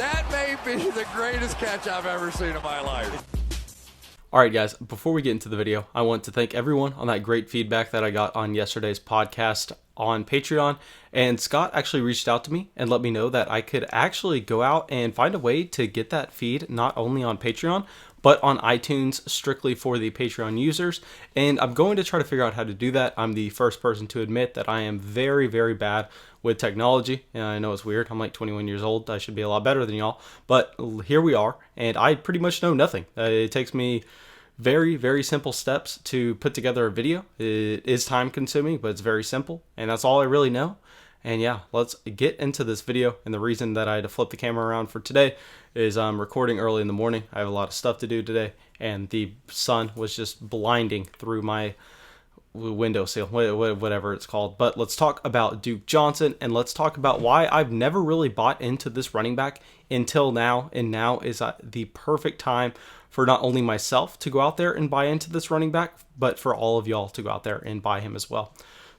That may be the greatest catch I've ever seen in my life. Alright guys, before we get into the video, I want to thank everyone on that great feedback that I got on yesterday's podcast on Patreon. And Scott actually reached out to me and let me know that I could actually go out and find a way to get that feed not only on Patreon, but on iTunes strictly for the Patreon users. And I'm going to try to figure out how to do that. I'm the first person to admit that I am very, very bad with technology. And I know it's weird. I'm like 21 years old. I should be a lot better than y'all. But here we are. And I pretty much know nothing. It takes me very, very simple steps to put together a video. It is time consuming, but it's very simple. And that's all I really know. And yeah, let's get into this video. And the reason that I had to flip the camera around for today is I'm recording early in the morning. I have a lot of stuff to do today. And the sun was just blinding through my windowsill, whatever it's called. But let's talk about Duke Johnson, and let's talk about why I've never really bought into this running back until now. And now is the perfect time for not only myself to go out there and buy into this running back, but for all of y'all to go out there and buy him as well.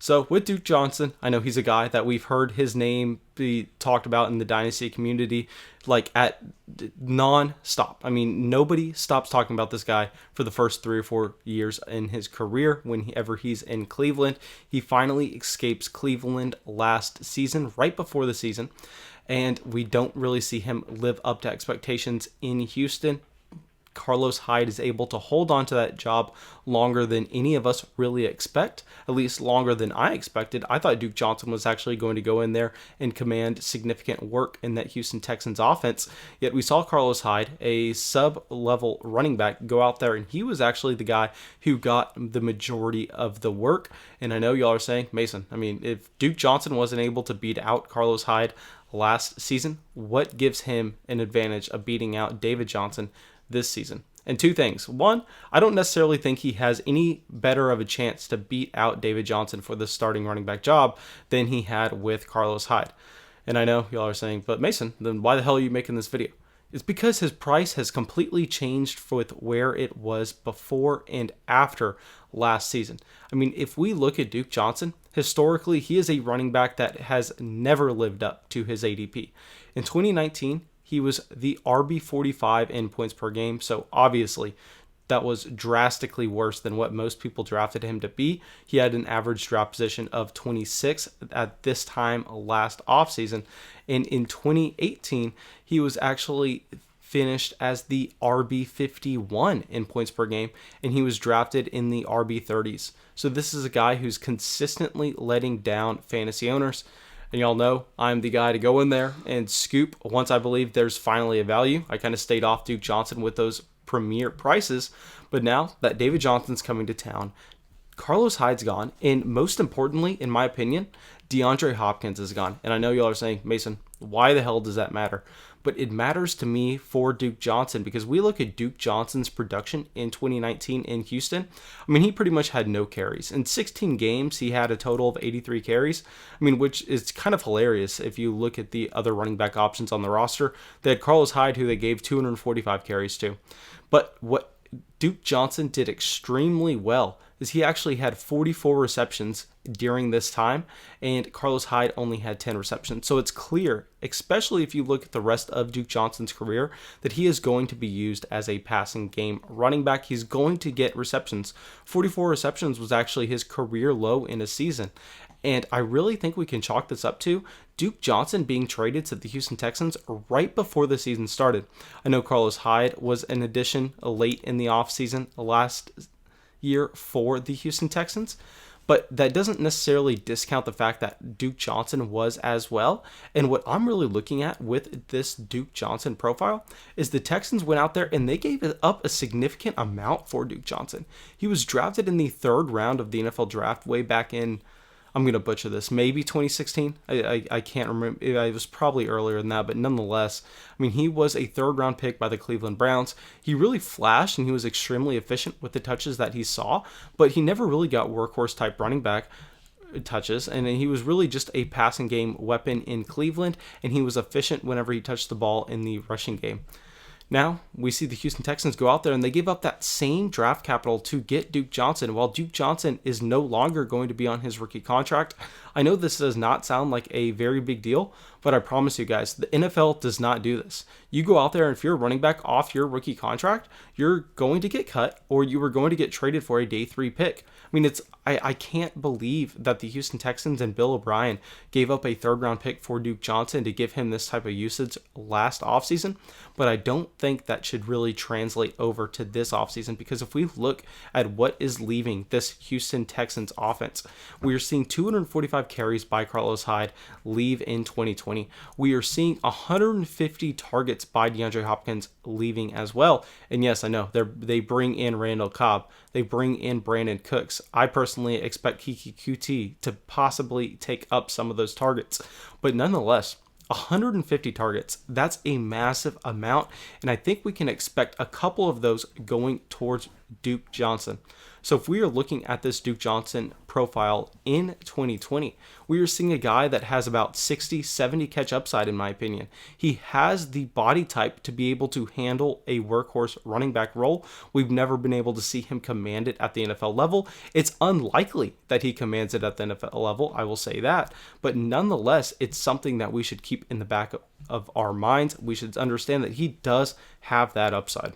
So with Duke Johnson, I know he's a guy that we've heard his name be talked about in the Dynasty community like at non-stop. I mean, nobody stops talking about this guy for the first 3 or 4 years in his career whenever he's in Cleveland. He finally escapes Cleveland last season, right before the season, and we don't really see him live up to expectations in Houston. Carlos Hyde is able to hold on to that job longer than any of us really expect, at least longer than I expected. I thought Duke Johnson was actually going to go in there and command significant work in that Houston Texans offense, yet we saw Carlos Hyde, a sub-level running back, go out there, and he was actually the guy who got the majority of the work. And I know y'all are saying, Mason, I mean, if Duke Johnson wasn't able to beat out Carlos Hyde last season, what gives him an advantage of beating out David Johnson this season? And two things. One, I don't necessarily think he has any better of a chance to beat out David Johnson for the starting running back job than he had with Carlos Hyde. And I know y'all are saying, but Mason, then why the hell are you making this video? It's because his price has completely changed with where it was before and after last season. I mean, if we look at Duke Johnson, historically, he is a running back that has never lived up to his ADP. In 2019, he was the RB45 in points per game, so obviously that was drastically worse than what most people drafted him to be. He had an average draft position of 26 at this time last offseason, and in 2018, he was actually finished as the RB51 in points per game, and he was drafted in the RB30s. So this is a guy who's consistently letting down fantasy owners. And y'all know I'm the guy to go in there and scoop once I believe there's finally a value. I kind of stayed off Duke Johnson with those premier prices. But now that David Johnson's coming to town, Carlos Hyde's gone. And most importantly, in my opinion, DeAndre Hopkins is gone. And I know y'all are saying, Mason, why the hell does that matter? But it matters to me for Duke Johnson because we look at Duke Johnson's production in 2019 in Houston. I mean, he pretty much had no carries. In 16 games, he had a total of 83 carries. I mean, which is kind of hilarious if you look at the other running back options on the roster. They had Carlos Hyde, who they gave 245 carries to. But what Duke Johnson did extremely well is he actually had 44 receptions during this time, and Carlos Hyde only had 10 receptions. So it's clear, especially if you look at the rest of Duke Johnson's career, that he is going to be used as a passing game running back. He's going to get receptions. 44 receptions was actually his career low in a season. And I really think we can chalk this up to Duke Johnson being traded to the Houston Texans right before the season started. I know Carlos Hyde was an addition late in the offseason last year for the Houston Texans, but that doesn't necessarily discount the fact that Duke Johnson was as well. And what I'm really looking at with this Duke Johnson profile is the Texans went out there and they gave up a significant amount for Duke Johnson. He was drafted in the 3rd round of the NFL draft way back in, I'm going to butcher this, maybe 2016. I can't remember. It was probably earlier than that, but nonetheless, I mean, he was a 3rd round pick by the Cleveland Browns. He really flashed and he was extremely efficient with the touches that he saw, but he never really got workhorse type running back touches, and he was really just a passing game weapon in Cleveland, and he was efficient whenever he touched the ball in the rushing game. Now, we see the Houston Texans go out there and they give up that same draft capital to get Duke Johnson. While Duke Johnson is no longer going to be on his rookie contract, I know this does not sound like a very big deal, but I promise you guys, the NFL does not do this. You go out there, and if you're a running back off your rookie contract, you're going to get cut, or you were going to get traded for a day 3 pick. I mean, I can't believe that the Houston Texans and Bill O'Brien gave up a 3rd round pick for Duke Johnson to give him this type of usage last offseason, but I don't think that should really translate over to this offseason, because if we look at what is leaving this Houston Texans offense, we are seeing 245 carries by Carlos Hyde leave in 2020. We are seeing 150 targets by DeAndre Hopkins leaving as well. And yes, I know they bring in Randall Cobb. They bring in Brandon Cooks. I personally expect Kiki QT to possibly take up some of those targets. But nonetheless, 150 targets, that's a massive amount. And I think we can expect a couple of those going towards Duke Johnson. So if we are looking at this Duke Johnson profile in 2020, we are seeing a guy that has about 60, 70 catch upside, in my opinion. He has the body type to be able to handle a workhorse running back role. We've never been able to see him command it at the NFL level. It's unlikely that he commands it at the NFL level, I will say that. But nonetheless, it's something that we should keep in the back of our minds. We should understand that he does have that upside.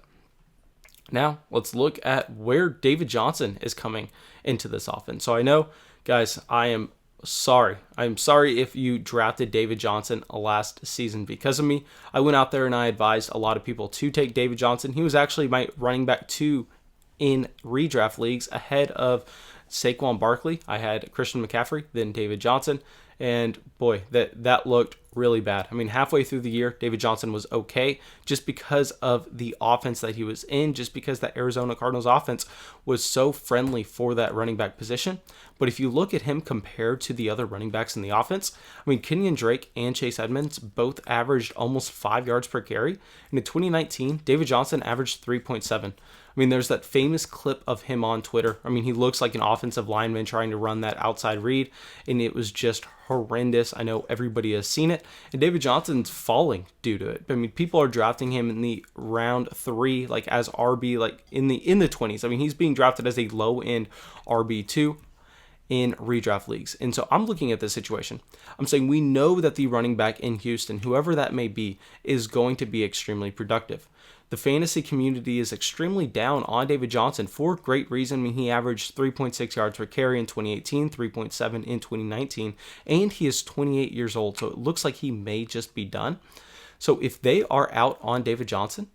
Now, let's look at where David Johnson is coming into this offense. So I know, guys, I am sorry. I'm sorry if you drafted David Johnson last season because of me. I went out there and I advised a lot of people to take David Johnson. He was actually my running back 2 in redraft leagues ahead of Saquon Barkley. I had Christian McCaffrey, then David Johnson. And boy, that looked really bad. I mean, halfway through the year, David Johnson was okay just because of the offense that he was in, just because that Arizona Cardinals offense was so friendly for that running back position. But if you look at him compared to the other running backs in the offense, I mean, Kenyon Drake and Chase Edmonds both averaged almost 5 yards per carry. And in 2019, David Johnson averaged 3.7. I mean, there's that famous clip of him on Twitter. I mean, he looks like an offensive lineman trying to run that outside read, and it was just horrendous. I know everybody has seen it, and David Johnson's falling due to it. I mean, people are drafting him in the round 3, like as RB, like in the 20s. I mean, he's being drafted as a low-end RB2 in redraft leagues. And so I'm looking at this situation. I'm saying we know that the running back in Houston, whoever that may be, is going to be extremely productive. The fantasy community is extremely down on David Johnson for great reason. I mean, he averaged 3.6 yards per carry in 2018, 3.7 in 2019, and he is 28 years old. So it looks like he may just be done. So if they are out on David Johnson,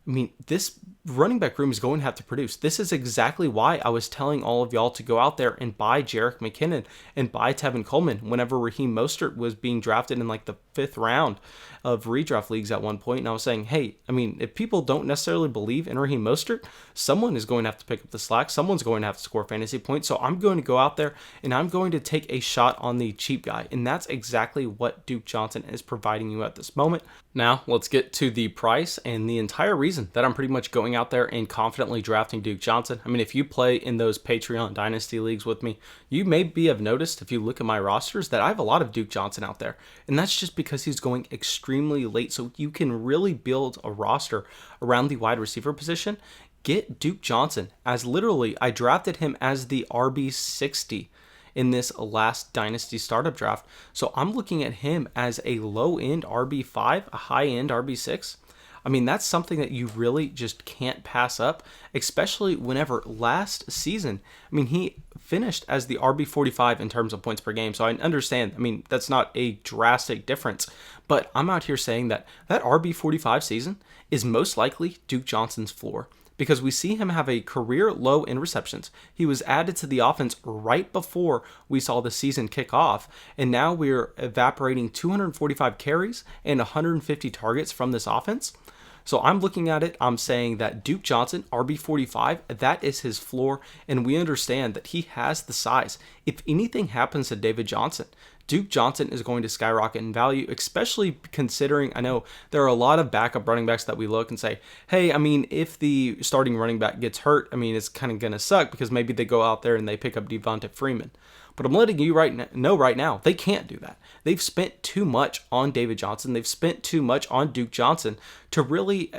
I mean, this running back room is going to have to produce. This is exactly why I was telling all of y'all to go out there and buy Jerick McKinnon and buy Tevin Coleman whenever Raheem Mostert was being drafted in like the 5th round of redraft leagues at one point. And I was saying, hey, I mean, if people don't necessarily believe in Raheem Mostert, someone is going to have to pick up the slack. Someone's going to have to score fantasy points. So I'm going to go out there and I'm going to take a shot on the cheap guy. And that's exactly what Duke Johnson is providing you at this moment. Now, let's get to the price and the entire reason that I'm pretty much going out there and confidently drafting Duke Johnson. I mean, if you play in those Patreon Dynasty leagues with me, you maybe have noticed, if you look at my rosters, that I have a lot of Duke Johnson out there. And that's just because he's going extremely late. So you can really build a roster around the wide receiver position. Get Duke Johnson, as literally I drafted him as the RB60 in this last Dynasty startup draft. So I'm looking at him as a low-end RB5, a high-end RB6. I mean, that's something that you really just can't pass up, especially whenever last season, I mean, he finished as the RB45 in terms of points per game. So I understand, I mean, that's not a drastic difference, but I'm out here saying that RB45 season is most likely Duke Johnson's floor, because we see him have a career low in receptions. He was added to the offense right before we saw the season kick off, and now we're evaporating 245 carries and 150 targets from this offense. So I'm looking at it, I'm saying that Duke Johnson, RB45, that is his floor, and we understand that he has the size. If anything happens to David Johnson, Duke Johnson is going to skyrocket in value, especially considering, I know there are a lot of backup running backs that we look and say, hey, I mean, if the starting running back gets hurt, I mean, it's kind of going to suck because maybe they go out there and they pick up Devonta Freeman. But I'm letting you know right now, they can't do that. They've spent too much on David Johnson. They've spent too much on Duke Johnson to really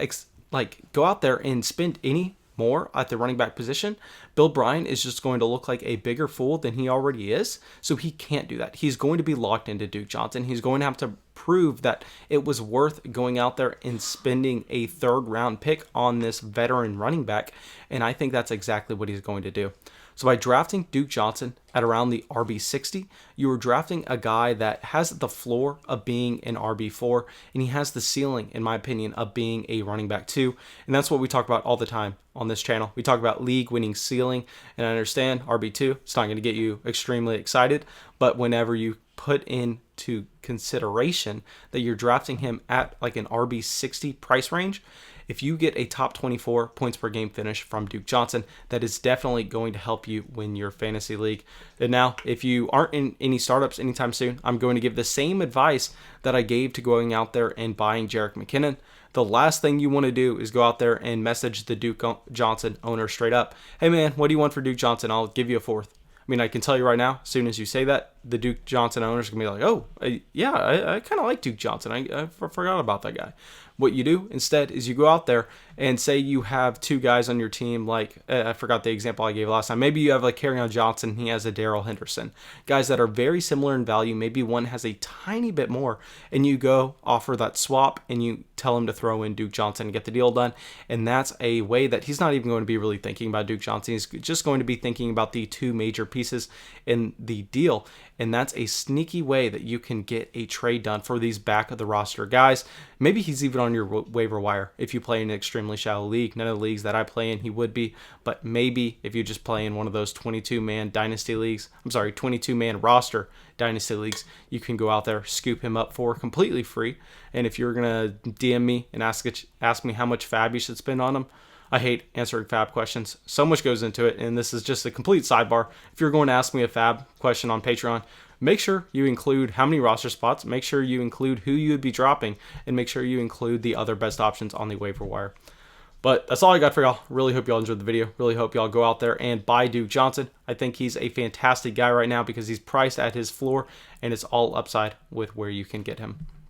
go out there and spend any more at the running back position, Bill Bryan is just going to look like a bigger fool than he already is. So he can't do that. He's going to be locked into Duke Johnson. He's going to have to prove that it was worth going out there and spending a 3rd round pick on this veteran running back. And I think that's exactly what he's going to do. So by drafting Duke Johnson at around the RB60, you are drafting a guy that has the floor of being an RB4, and he has the ceiling, in my opinion, of being a running back 2. And that's what we talk about all the time on this channel. We talk about league-winning ceiling, and I understand RB2, it's not going to get you extremely excited, but whenever you put into consideration that you're drafting him at like an RB60 price range, if you get a top 24 points per game finish from Duke Johnson, that is definitely going to help you win your fantasy league. And now, if you aren't in any startups anytime soon, I'm going to give the same advice that I gave to going out there and buying Jerick McKinnon. The last thing you want to do is go out there and message the Duke Johnson owner straight up. Hey man, what do you want for Duke Johnson? I'll give you a 4th. I mean, I can tell you right now, as soon as you say that, the Duke Johnson owner is going to be like, oh, yeah, I kind of like Duke Johnson. I forgot about that guy. What you do instead is you go out there and say you have 2 guys on your team, like, I forgot the example I gave last time. Maybe you have like Kerryon Johnson, he has a Darrell Henderson. Guys that are very similar in value, maybe one has a tiny bit more, and you go offer that swap and you tell him to throw in Duke Johnson and get the deal done. And that's a way that he's not even going to be really thinking about Duke Johnson. He's just going to be thinking about the 2 major pieces in the deal. And that's a sneaky way that you can get a trade done for these back of the roster guys. Maybe he's even on your waiver wire if you play in an extremely shallow league. None of the leagues that I play in, he would be. But maybe if you just play in one of those 22-man dynasty leagues, 22-man roster dynasty leagues, you can go out there, scoop him up for completely free. And if you're going to DM me and ask me how much fab you should spend on him, I hate answering fab questions. So much goes into it, and this is just a complete sidebar. If you're going to ask me a fab question on Patreon, make sure you include how many roster spots, make sure you include who you would be dropping, and make sure you include the other best options on the waiver wire. But that's all I got for y'all. Really hope y'all enjoyed the video. Really hope y'all go out there and buy Duke Johnson. I think he's a fantastic guy right now because he's priced at his floor, and it's all upside with where you can get him.